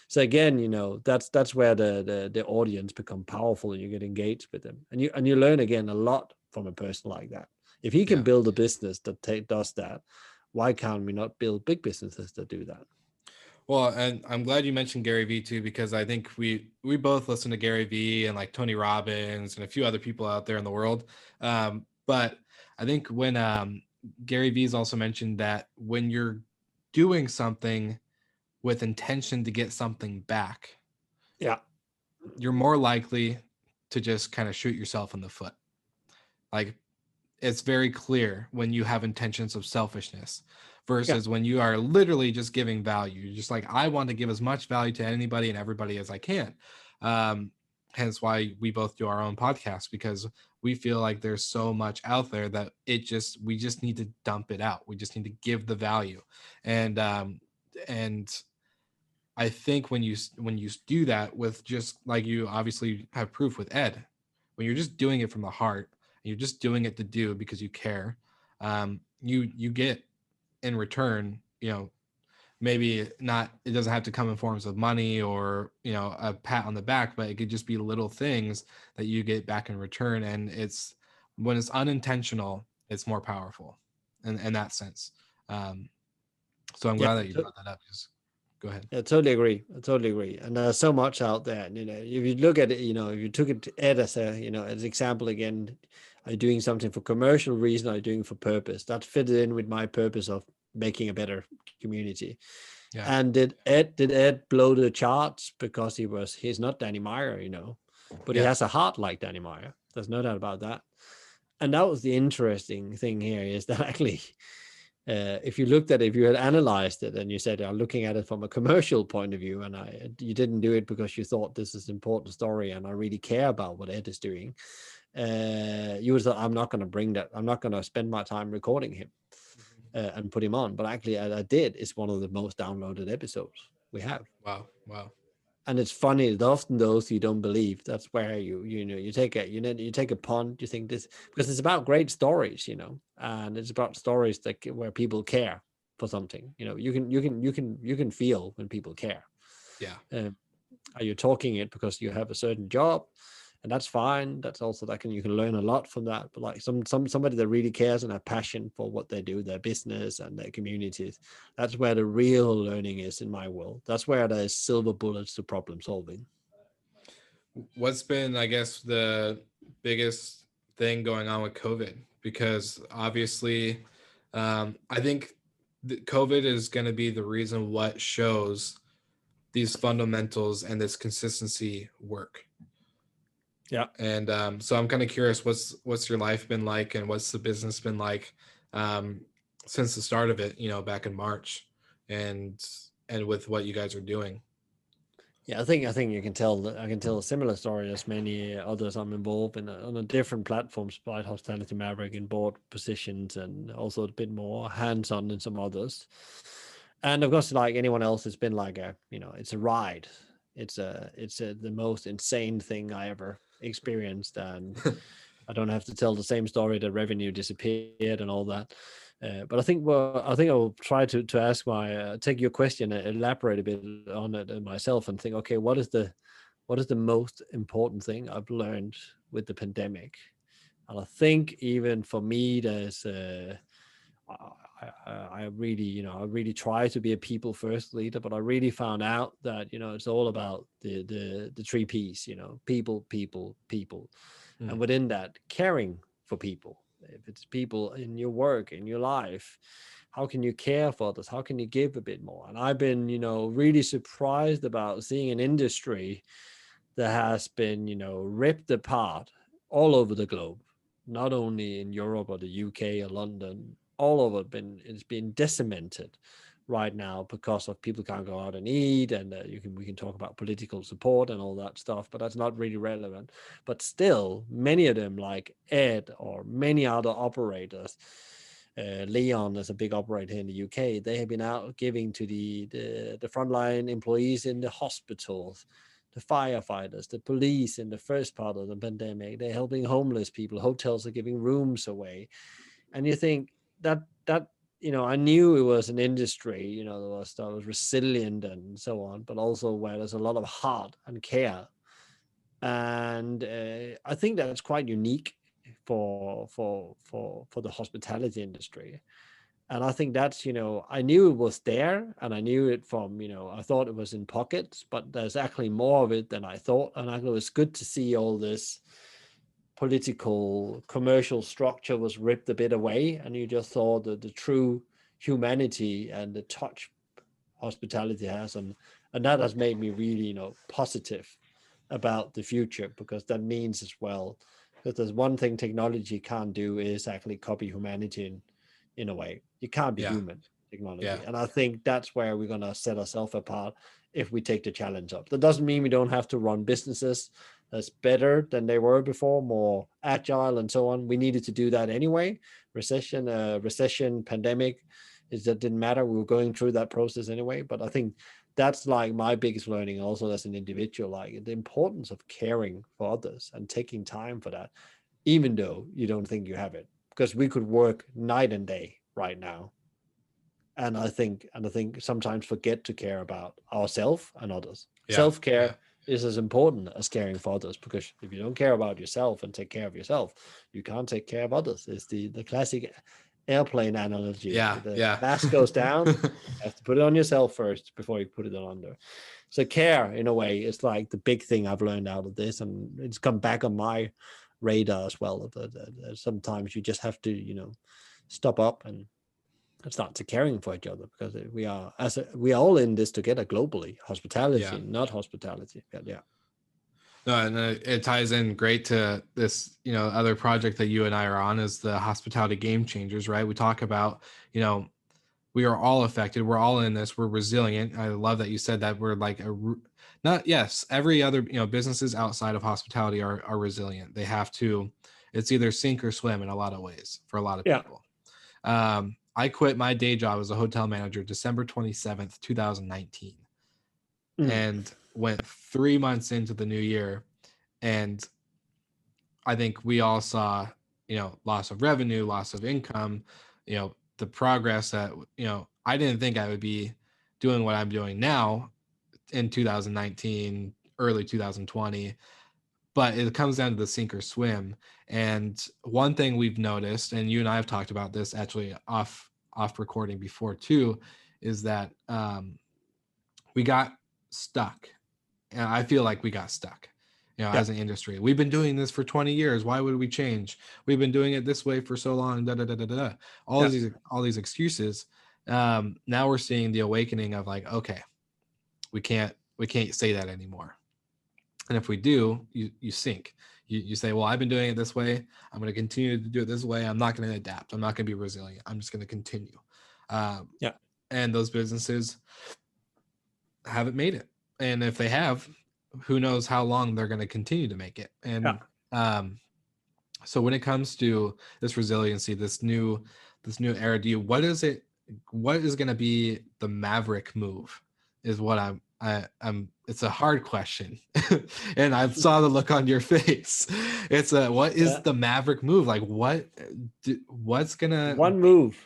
So again, that's where the audience become powerful, and you get engaged with them, and you learn again a lot from a person like that. If he can build a business that does that, why can't we not build big businesses that do that? Well, and I'm glad you mentioned Gary Vee too, because I think we both listen to Gary Vee and like Tony Robbins and a few other people out there in the world. But I think when Gary Vee's also mentioned that when you're doing something with intention to get something back, you're more likely to just kind of shoot yourself in the foot. Like, it's very clear when you have intentions of selfishness versus when you are literally just giving value. You're just like, I want to give as much value to anybody and everybody as I can. Hence why we both do our own podcast, because we feel like there's so much out there that we just need to dump it out. We just need to give the value. And I think when you do that with, just like you obviously have proof with Ed, when you're just doing it from the heart, and you're just doing it to do because you care, you get in return, maybe not, it doesn't have to come in forms of money or, a pat on the back, but it could just be little things that you get back in return. And when it's unintentional, it's more powerful in that sense. So I'm glad that you brought that up. Just go ahead. I totally agree. And there's so much out there. And, if you look at it, if you took it to Ed as as an example again, are you doing something for commercial reason? Or are you doing it for purpose? That fits in with my purpose of making a better community. And did Ed blow the charts because he's not Danny Meyer, but he has a heart like Danny Meyer. There's no doubt about that. And that was the interesting thing here, is that actually, if you had analyzed it and you said, I'm looking at it from a commercial point of view, and you didn't do it because you thought this is an important story and I really care about what Ed is doing, you would thought, I'm not going to bring that. I'm not going to spend my time recording him and put him on. But actually, I did. It's one of the most downloaded episodes we have. Wow. And it's funny, it's often those you don't believe. That's where you take a punt. You think this, because it's about great stories, and it's about stories where people care for something. You can feel when people care. Are you talking it because you have a certain job? And that's fine. That's also you can learn a lot from that. But like somebody that really cares and have passion for what they do, their business and their communities, that's where the real learning is in my world. That's where there's silver bullets to problem solving. What's been, I guess, the biggest thing going on with COVID? Because obviously, I think COVID is going to be the reason what shows these fundamentals and this consistency work. Yeah. And so I'm kind of curious, what's your life been like, and what's the business been like since the start of it, back in March, and with what you guys are doing. Yeah, I think you can tell. I can tell a similar story as many others. I'm involved in on a different platforms, like Hospitality Maverick, in board positions, and also a bit more hands-on in some others. And of course, like anyone else, it's been like it's a ride. It's the most insane thing I ever experienced, and I don't have to tell the same story that revenue disappeared and all that. But I think I'll try to ask take your question and elaborate a bit on it myself, and think, okay, what is the most important thing I've learned with the pandemic? And I think even for me, there's I really try to be a people first leader, but I really found out that it's all about the three P's, people, people, people, and within that, caring for people. If it's people in your work, in your life, how can you care for others? How can you give a bit more? And I've been, really surprised about seeing an industry that has been, ripped apart all over the globe, not only in Europe or the UK or London, all over. It's been decimated right now because of people can't go out and eat, and we can talk about political support and all that stuff, but that's not really relevant. But still, many of them, like Ed or many other operators, Leon is a big operator here in the UK. They have been out giving to the frontline employees in the hospitals, the firefighters, the police in the first part of the pandemic. They're helping homeless people. Hotels are giving rooms away, and you think that I knew it was an industry, that was resilient and so on, but also where there's a lot of heart and care. And I think that's quite unique for the hospitality industry. And I think that's, I knew it was there, and I knew it from, I thought it was in pockets, but there's actually more of it than I thought. And I thought it was good to see all this political commercial structure was ripped a bit away, and you just saw the true humanity and the touch hospitality has, and that has made me really positive about the future, because that means as well that there's one thing technology can't do is actually copy humanity in a way. You can't be human technology. And I think that's where we're going to set ourselves apart if we take the challenge up. That doesn't mean we don't have to run businesses that's better than they were before, more agile and so on. We needed to do that anyway. Recession, pandemic, that didn't matter. We were going through that process anyway. But I think that's like my biggest learning also as an individual, like the importance of caring for others and taking time for that, even though you don't think you have it, because we could work night and day right now. And I think sometimes forget to care about ourselves and others. Self-care is as important as caring for others, because if you don't care about yourself and take care of yourself, you can't take care of others. It's the classic airplane analogy. The mask goes down, you have to put it on yourself first before you put it on under. So care, in a way, is like the big thing I've learned out of this, and it's come back on my radar as well. That sometimes you just have to, stop up and start to caring for each other, because we are all in this together globally. Hospitality, not hospitality. No, and it ties in great to this, other project that you and I are on, is the Hospitality Game Changers, right? We talk about, we are all affected. We're all in this. We're resilient. I love that you said that. We're like every other, businesses outside of hospitality are resilient. They have to, it's either sink or swim in a lot of ways for a lot of people. I quit my day job as a hotel manager December 27th, 2019, and went 3 months into the new year. And I think we all saw, loss of revenue, loss of income, the progress that, I didn't think I would be doing what I'm doing now in 2019, early 2020. But it comes down to the sink or swim. And one thing we've noticed, and you and I have talked about this actually off recording before too, is that we got stuck. And I feel like we got stuck. as an industry. We've been doing this for 20 years. Why would we change? We've been doing it this way for so long. Da, da, da, da, da, da. All these excuses. Now we're seeing the awakening of like, okay, we can't say that anymore. And if we do, you sink. You say, well, I've been doing it this way. I'm going to continue to do it this way. I'm not going to adapt. I'm not going to be resilient. I'm just going to continue. And those businesses haven't made it. And if they have, who knows how long they're going to continue to make it. And so when it comes to this resiliency, this new era, what is going to be the Maverick move is what I'm it's a hard question. And I saw the look on your face. It's what is the Maverick move? Like what's gonna one move?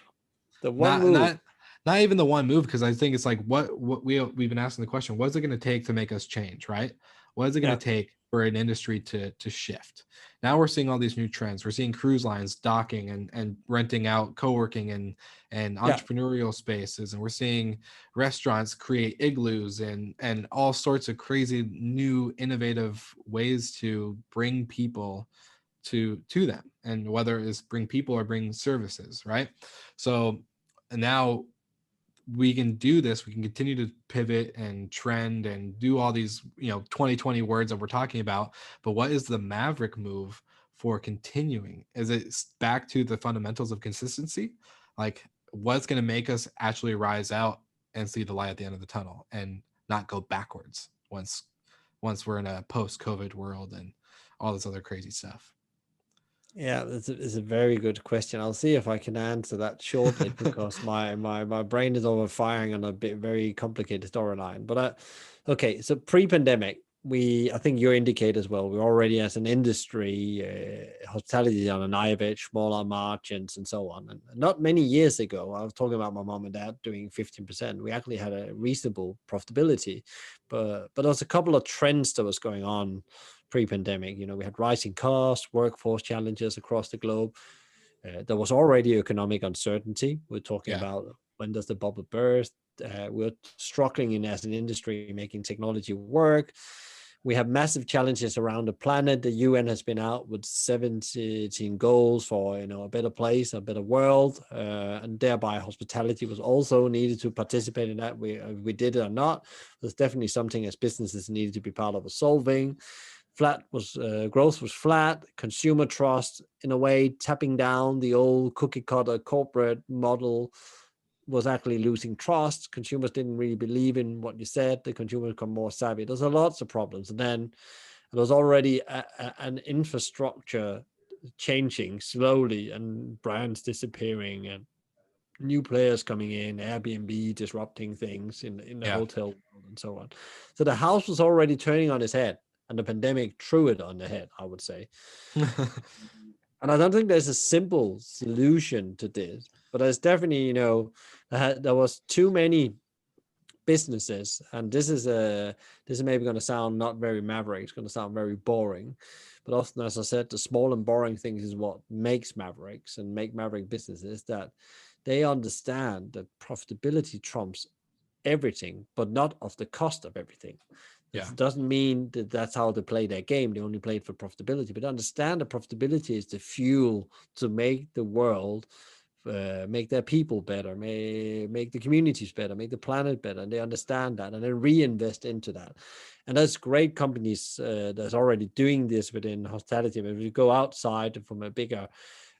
The one move. Not even the one move, because I think it's like what we've been asking the question, what's it going to take to make us change, right? What is it going to take for an industry to shift? Now we're seeing all these new trends. We're seeing cruise lines docking and renting out co-working and entrepreneurial spaces, and we're seeing restaurants create igloos and all sorts of crazy new innovative ways to bring people to them, and whether it's bring people or bring services, right? So now we can do this. We can continue to pivot and trend and do all these 2020 words that we're talking about, but what is the Maverick move for continuing? Is it back to the fundamentals of consistency? Like what's going to make us actually rise out and see the light at the end of the tunnel and not go backwards once we're in a post-COVID world and all this other crazy stuff? Yeah, it's a very good question. I'll see if I can answer that shortly because my brain is over firing on a very complicated storyline. But okay, so pre-pandemic, I think you indicate as well, we're already as an industry, hospitality on a knife edge, smaller margins and so on. And not many years ago, I was talking about my mom and dad doing 15%. We actually had a reasonable profitability, but there was a couple of trends that was going on pre-pandemic. We had rising costs, workforce challenges across the globe. There was already economic uncertainty. We're talking about when does the bubble burst? We're struggling as an industry making technology work. We have massive challenges around the planet. The UN has been out with 17 goals for a better place, a better world, and thereby hospitality was also needed to participate in that. We did it or not. There's definitely something as businesses needed to be part of solving. Growth was flat. Consumer trust, in a way, tapping down the old cookie cutter corporate model, was actually losing trust. Consumers didn't really believe in what you said. The consumers become more savvy. There's lots of problems. And then there was already an infrastructure changing slowly, and brands disappearing, and new players coming in, Airbnb disrupting things in the hotel world and so on. So the house was already turning on its head. And the pandemic threw it on the head, I would say. And I don't think there's a simple solution to this, but there's definitely, there was too many businesses, and this is maybe going to sound not very Maverick. It's going to sound very boring, but often, as I said, the small and boring things is what makes Mavericks and make Maverick businesses, that they understand that profitability trumps everything, but not of the cost of everything. It doesn't mean that that's how they play their game. They only play it for profitability, but understand that profitability is the fuel to make the world, make their people better, make the communities better, make the planet better. And they understand that and then reinvest into that. And there's great companies that's already doing this within hospitality. But if you go outside from a bigger,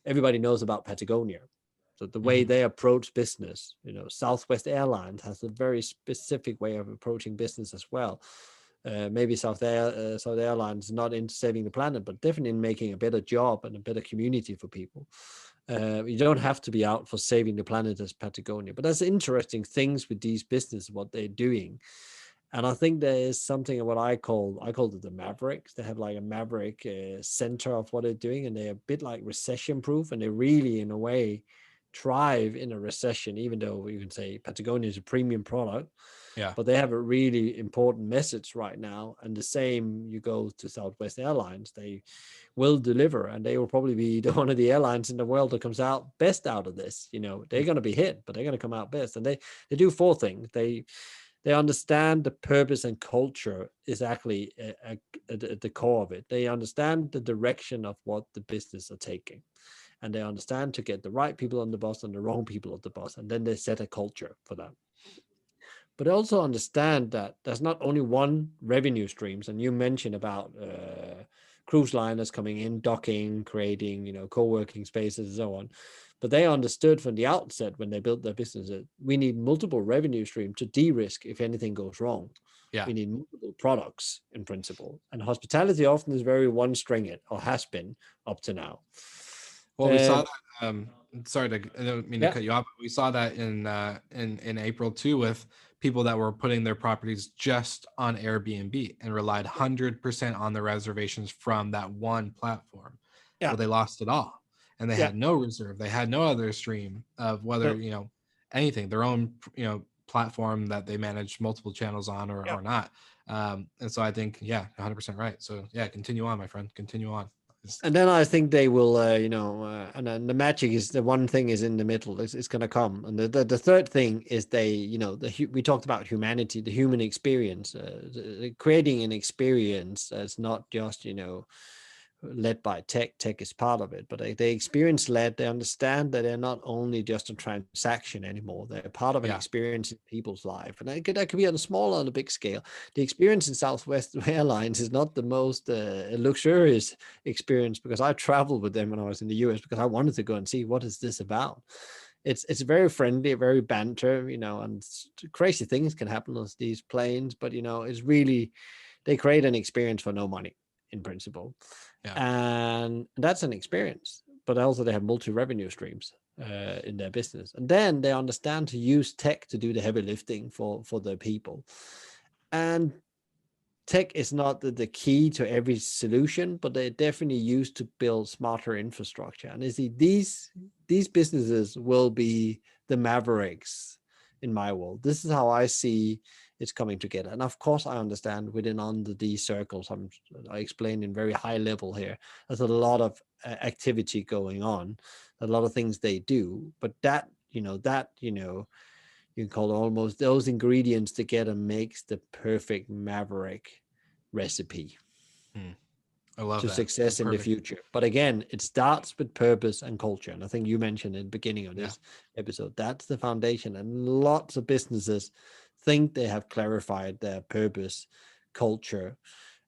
everybody knows about Patagonia. So the way they approach business, Southwest Airlines has a very specific way of approaching business as well. Maybe South Airlines not in saving the planet, but definitely in making a better job and a better community for people. You don't have to be out for saving the planet as Patagonia, but there's interesting things with these businesses, what they're doing. And I think there is something what I call it the Mavericks. They have like a Maverick center of what they're doing, and they're a bit like recession proof, and they really, in a way, thrive in a recession, even though you can say Patagonia is a premium product. But they have a really important message right now. And the same, you go to Southwest Airlines, they will deliver, and they will probably be one of the airlines in the world that comes out best out of this. They're going to be hit, but they're going to come out best. And they do four things. They understand the purpose and culture is actually at the core of it. They understand the direction of what the business are taking, and they understand to get the right people on the bus and the wrong people on the bus, and then they set a culture for that. But I also understand that there's not only one revenue streams, and you mentioned about cruise liners coming in, docking, creating, co-working spaces and so on. But they understood from the outset when they built their business that we need multiple revenue streams to de-risk if anything goes wrong. Yeah. We need multiple products in principle, and hospitality often is very one-stringed, or has been up to now. Well, we saw that. Sorry to, I don't mean to Yeah. cut you off. But we saw that in April too, with people that were putting their properties just on Airbnb and relied 100% on the reservations from that one platform. Yeah. Well, they lost it all, and they Yeah. had no reserve. They had no other stream of whether anything, their own platform that they managed multiple channels on or not. And so I think 100% right. So continue on, my friend. Continue on. And then I think they will, and then the magic is the one thing is in the middle. It's going to come. And the third thing is we talked about humanity, the human experience, creating an experience that's not just, led by tech. Tech is part of it, but they experience led. They understand that they're not only just a transaction anymore. They're part of an experience in people's life, and that could be on a small or on a big scale. The experience in Southwest Airlines is not the most luxurious experience, because I traveled with them when I was in the US because I wanted to go and see what is this about. It's very friendly, very banter, and crazy things can happen on these planes, but it's really, they create an experience for no money in principle. And that's an experience, but also they have multi-revenue streams in their business, and then they understand to use tech to do the heavy lifting for their people. And tech is not the key to every solution, but they're definitely used to build smarter infrastructure. And you see, these businesses will be the Mavericks in my world. This is how I see it's coming together. And of course, I understand within under these circles, I explain in very high level here, there's a lot of activity going on, a lot of things they do, but you can call it almost those ingredients together makes the perfect Maverick recipe I love to that. success in the future. But again, it starts with purpose and culture. And I think you mentioned in the beginning of this episode, that's the foundation. And lots of businesses think they have clarified their purpose, culture,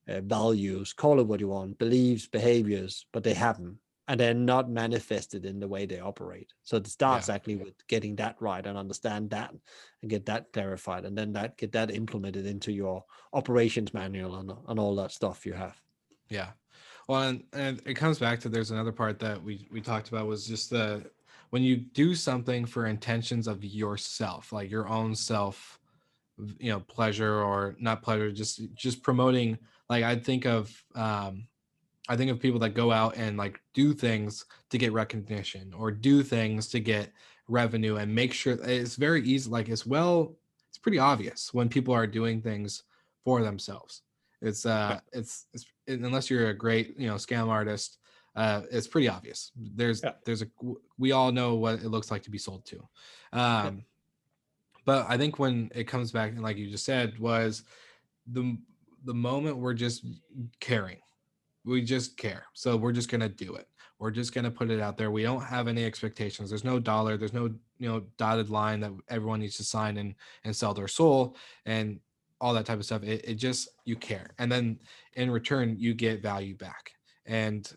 values, call it what you want, beliefs, behaviors, but they haven't. And they're not manifested in the way they operate. So it starts actually with getting that right and understand that and get that clarified, and then get that implemented into your operations manual and all that stuff you have. Yeah. Well, and it comes back to, there's another part that we talked about, was just when you do something for intentions of yourself, like your own self, pleasure or not pleasure, just promoting. Like I think of people that go out and like do things to get recognition or do things to get revenue, and make sure it's very easy. Like it's pretty obvious when people are doing things for themselves. It's unless you're a great scam artist, it's pretty obvious. We all know what it looks like to be sold to. But I think when it comes back, and like you just said, was the moment we're just caring. We just care. So we're just going to do it. We're just going to put it out there. We don't have any expectations. There's no dollar. There's no, dotted line that everyone needs to sign and sell their soul and all that type of stuff. It just, you care. And then in return, you get value back. And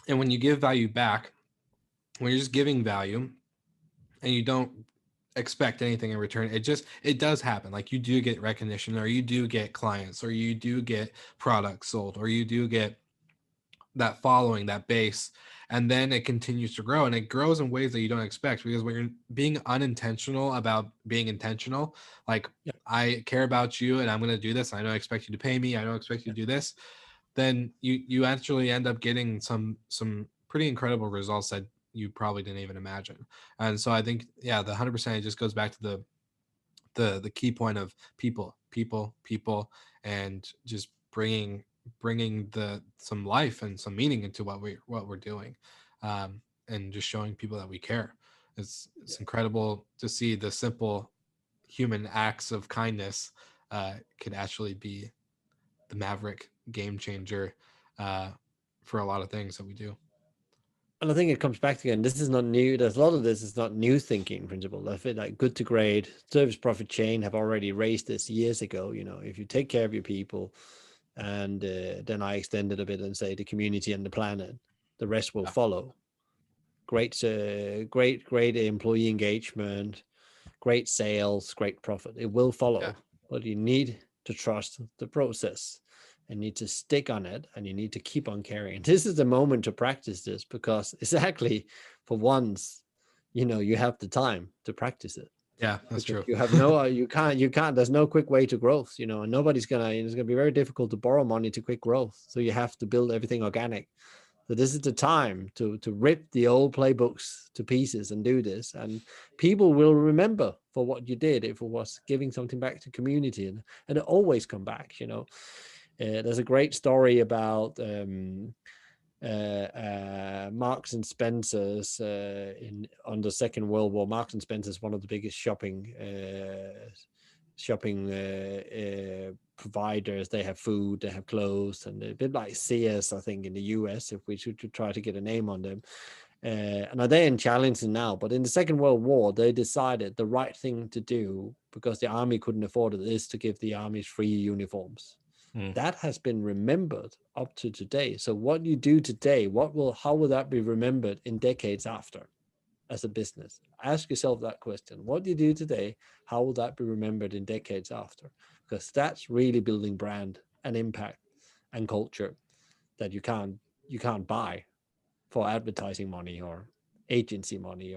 when you give value back, when you're just giving value and you don't expect anything in return, it does happen. Like you do get recognition, or you do get clients, or you do get products sold, or you do get that following, that base, and then it continues to grow, and it grows in ways that you don't expect, because when you're being unintentional about being intentional, like I care about you and I'm going to do this, I don't expect you to pay me, I don't expect you to do this, then you actually end up getting some pretty incredible results that you probably didn't even imagine. And so I think the 100%, it just goes back to the key point of people, and just bringing some life and some meaning into what we're doing. and just showing people that we care. It's incredible to see the simple human acts of kindness could actually be the maverick game changer for a lot of things that we do. And I think it comes back again. This is not new. There's a lot of this is not new thinking principle. I feel like good to great service profit chain have already raised this years ago. If you take care of your people, and then I extend it a bit and say the community and the planet, the rest will follow. Great employee engagement, great sales, great profit. It will follow, but you need to trust the process and need to stick on it, and you need to keep on carrying. This is the moment to practice this, because exactly for once, you have the time to practice it. Yeah, that's Because true. you have you can't, there's no quick way to growth, and it's going to be very difficult to borrow money to quick growth. So you have to build everything organic. So this is the time to rip the old playbooks to pieces and do this. And people will remember for what you did if it was giving something back to community, and it always come back, There's a great story about Marks and Spencer's on the Second World War. Marks and Spencer's one of the biggest shopping providers. They have food, they have clothes, and a bit like Sears, I think, in the US, if we should try to get a name on them. And they're in challenging now, but in the Second World War, they decided the right thing to do, because the army couldn't afford it, is to give the armies free uniforms. That has been remembered up to today. So what you do today, how will that be remembered in decades after as a business? Ask yourself that question. What do you do today? How will that be remembered in decades after? Because that's really building brand and impact and culture that you can't buy for advertising money or agency money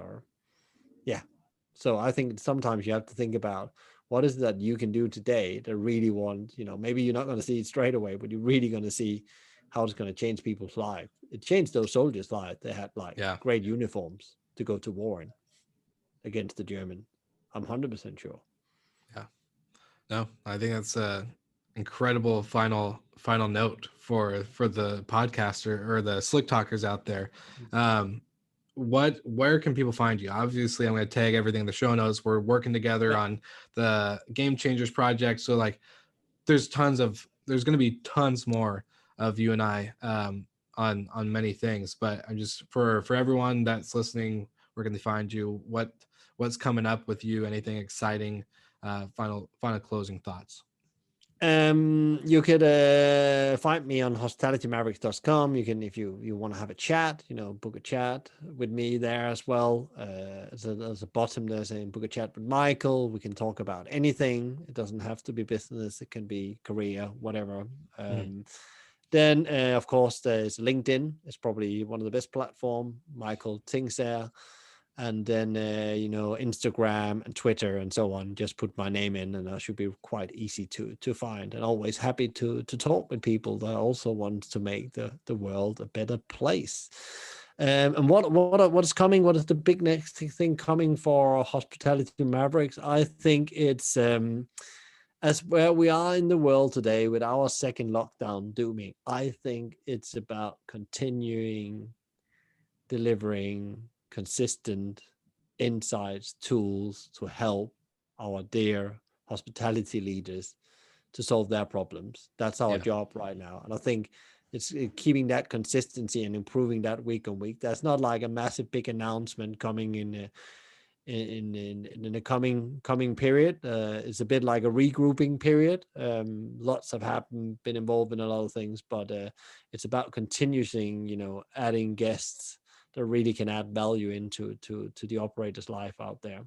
So I think sometimes you have to think about, what is it that you can do today that really maybe you're not going to see it straight away, but you're really going to see how it's going to change people's lives. It changed those soldiers' lives. They had great uniforms to go to war in against the German. I'm 100% sure. Yeah. No, I think that's a incredible final note for the podcaster or the slick talkers out there. Where can people find you? Obviously, I'm going to tag everything in the show notes. We're working together on the Game Changers project, so there's going to be tons more of you and I on many things. But I'm just for everyone that's listening, where can they find you? What's coming up with you? Anything exciting? Final closing thoughts. You could find me on hospitalitymavericks.com. You can, if you want to have a chat, book a chat with me there as well. There's a bottom there saying book a chat with Michael. We can talk about anything. It doesn't have to be business. It can be career, whatever. Then, of course, there's LinkedIn. It's probably one of the best platform. Michael Tingsager. And then, Instagram and Twitter and so on. Just put my name in, and that should be quite easy to find. And always happy to talk with people that also want to make the world a better place. And what is coming? What is the big next thing coming for Hospitality Mavericks? I think it's as where we are in the world today with our second lockdown dooming. I think it's about continuing delivering consistent insights, tools to help our dear hospitality leaders to solve their problems. That's our job right now. And I think it's keeping that consistency and improving that week on week. That's not like a massive big announcement coming in the coming period. It's a bit like a regrouping period. Lots have happened, been involved in a lot of things, but it's about continuing, adding guests that really can add value into the operator's life out there.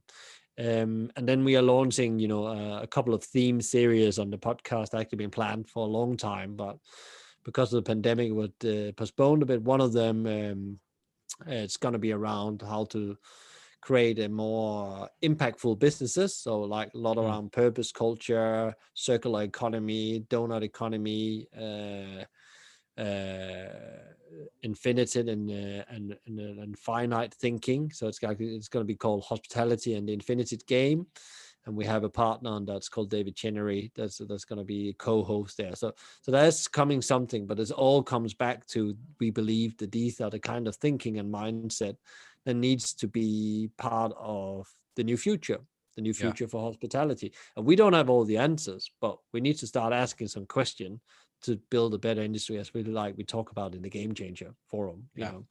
And then we are launching, a couple of theme series on the podcast, actually been planned for a long time, but because of the pandemic, it was postponed a bit. One of them, it's going to be around how to create a more impactful businesses. So like a lot around purpose, culture, circular economy, donut economy, infinite and finite thinking. So it's going to be called Hospitality and the Infinite Game. and we have a partner on that's called David Chenery. That's going to be a co-host there. So that's coming something, but it all comes back to, we believe that these are the kind of thinking and mindset that needs to be part of the new future for hospitality. And we don't have all the answers, but we need to start asking some questions to build a better industry, as we talk about in the Game Changer forum. You know,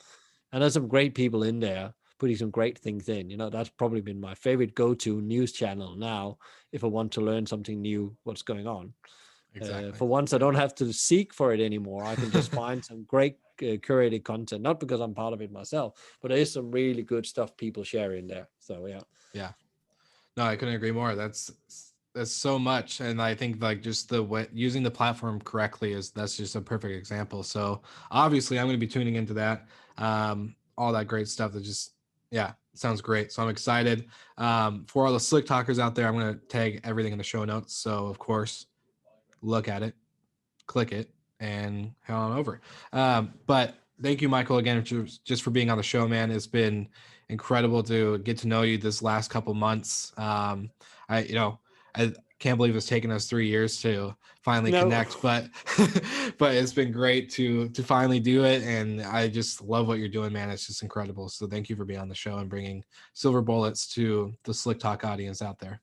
and there's some great people in there putting some great things in. You know, that's probably been my favorite go-to news channel now if I want to learn something new, what's going on. Exactly. For once, I don't have to seek for it anymore. I can just find some great curated content, not because I'm part of it myself, but there is some really good stuff people share in there. So yeah, no, I couldn't agree more. That's so much, and I think like just the way using the platform correctly that's just a perfect example. So obviously I'm going to be tuning into that, all that great stuff that just sounds great. So I'm excited. For all the Slick Talkers out there, I'm going to tag everything in the show notes, so of course look at it, click it, and head on over. But thank you, Michael, again just for being on the show, man. It's been incredible to get to know you this last couple months. I can't believe it's taken us 3 years to finally connect, but it's been great to finally do it. And I just love what you're doing, man. It's just incredible. So thank you for being on the show and bringing silver bullets to the Slick Talk audience out there.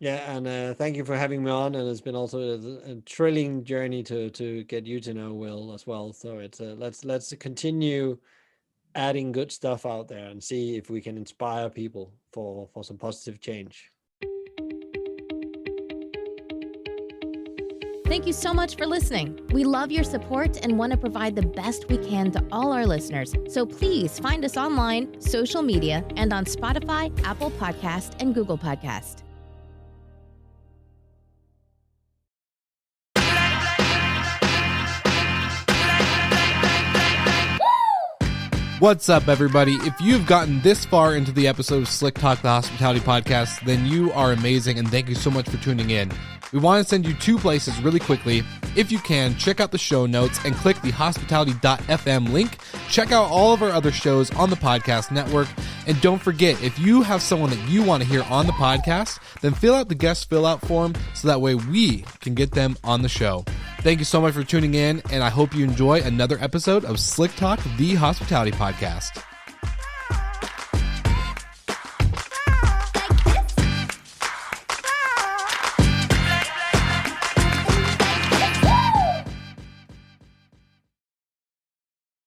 Yeah, and thank you for having me on. And it's been also a thrilling journey to get you to know Will as well. So it's let's continue adding good stuff out there and see if we can inspire people for some positive change. Thank you so much for listening. We love your support and want to provide the best we can to all our listeners. So please find us online, social media, and on Spotify, Apple Podcast, and Google Podcast. What's up, everybody? If you've gotten this far into the episode of Slick Talk, the Hospitality Podcast, then you are amazing, and thank you so much for tuning in. We want to send you 2 places really quickly. If you can, check out the show notes and click the hospitality.fm link. Check out all of our other shows on the podcast network. And don't forget, if you have someone that you want to hear on the podcast, then fill out the guest fill out form so that way we can get them on the show. Thank you so much for tuning in, and I hope you enjoy another episode of Slick Talk, the Hospitality Podcast.